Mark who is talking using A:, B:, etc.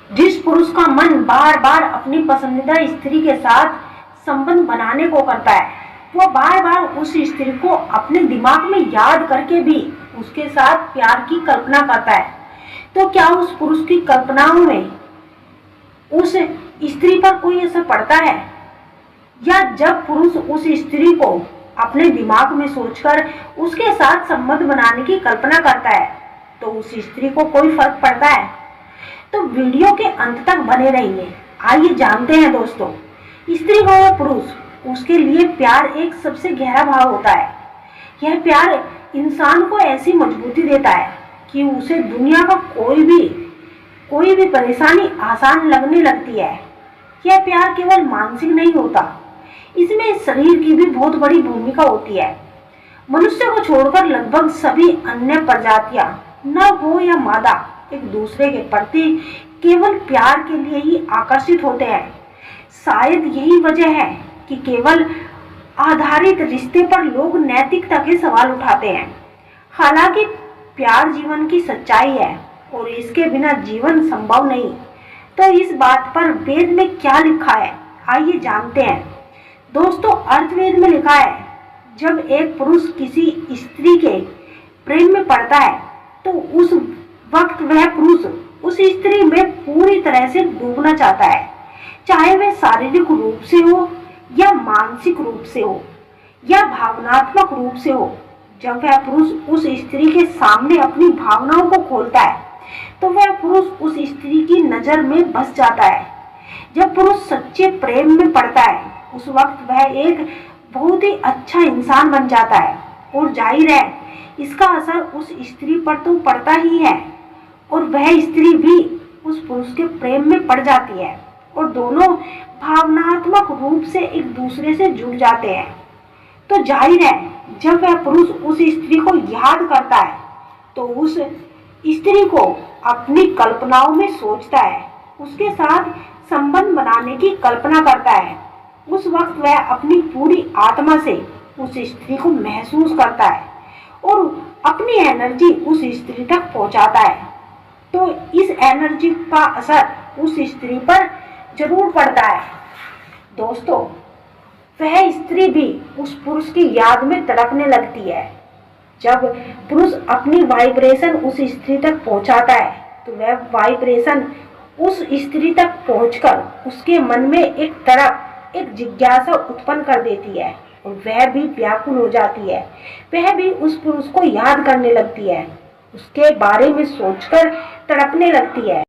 A: जिस पुरुष का मन बार बार अपनी पसंदीदा स्त्री के साथ संबंध बनाने को करता है, वो बार बार उस स्त्री को अपने दिमाग में याद करके भी उसके साथ प्यार की कल्पना करता है, तो क्या उस पुरुष की कल्पनाओं में उस स्त्री पर कोई असर पड़ता है? या जब पुरुष उस स्त्री को अपने दिमाग में सोचकर उसके साथ संबंध बनाने की कल्पना करता है, तो उस स्त्री को कोई फर्क पड़ता है? तो वीडियो के अंत तक बने रहिए। आइए जानते हैं दोस्तों, स्त्री हो या पुरुष, उसके लिए प्यार एक सबसे गहरा भाव होता है। यह प्यार इंसान को ऐसी मजबूती देता है कि उसे दुनिया का कोई भी परेशानी आसान लगने लगती है। यह प्यार केवल मानसिक नहीं होता, इसमें शरीर की भी बहुत बड़ी भूमिका होती है। मनुष्य को छोड़कर लगभग सभी अन्य प्रजातियां, नर हो या मादा, एक दूसरे के प्रति केवल प्यार के लिए ही आकर्षित होते हैं। शायद यही वजह है कि केवल आधारित रिश्ते पर लोग नैतिकता के सवाल उठाते हैं। हालांकि प्यार जीवन की सच्चाई है और इसके बिना जीवन संभव नहीं। तो इस बात पर वेद में क्या लिखा है, आइए जानते हैं। दोस्तों, अर्थवेद में लिखा है, जब एक पुरुष किसी स्त्री के प्रेम में पड़ता है तो उस वक्त वह पुरुष उस स्त्री में पूरी तरह से डूबना चाहता है, चाहे वह शारीरिक रूप से हो या मानसिक रूप से हो या भावनात्मक रूप से हो। जब वह पुरुष उस स्त्री के सामने अपनी भावनाओं को खोलता है तो वह पुरुष उस स्त्री की नजर में बस जाता है। जब पुरुष सच्चे प्रेम में पड़ता है, उस वक्त वह एक बहुत ही अच्छा इंसान बन जाता है और जाहिर है इसका असर उस स्त्री पर तो पड़ता ही है और वह स्त्री भी उस पुरुष के प्रेम में पड़ जाती है और दोनों भावनात्मक रूप से एक दूसरे से जुड़ जाते हैं। तो जाहिर है जब वह पुरुष उस स्त्री को याद करता है तो उस स्त्री को अपनी कल्पनाओं में सोचता है, उसके साथ संबंध बनाने की कल्पना करता है। उस वक्त वह अपनी पूरी आत्मा से उस स्त्री को महसूस करता है और अपनी एनर्जी उस स्त्री तक पहुंचाता है। तो इस एनर्जी का असर उस स्त्री पर जरूर पड़ता है। दोस्तों, वह स्त्री भी उस पुरुष की याद में तड़पने लगती है। जब पुरुष अपनी वाइब्रेशन उस स्त्री तक पहुंचाता है तो वह वाइब्रेशन उस स्त्री तक पहुंचकर उसके मन में एक तड़प, एक जिज्ञासा उत्पन्न कर देती है और वह भी व्याकुल हो जाती है। वह भी उस पुरुष को याद करने लगती है, उसके बारे में सोचकर तड़पने लगती है।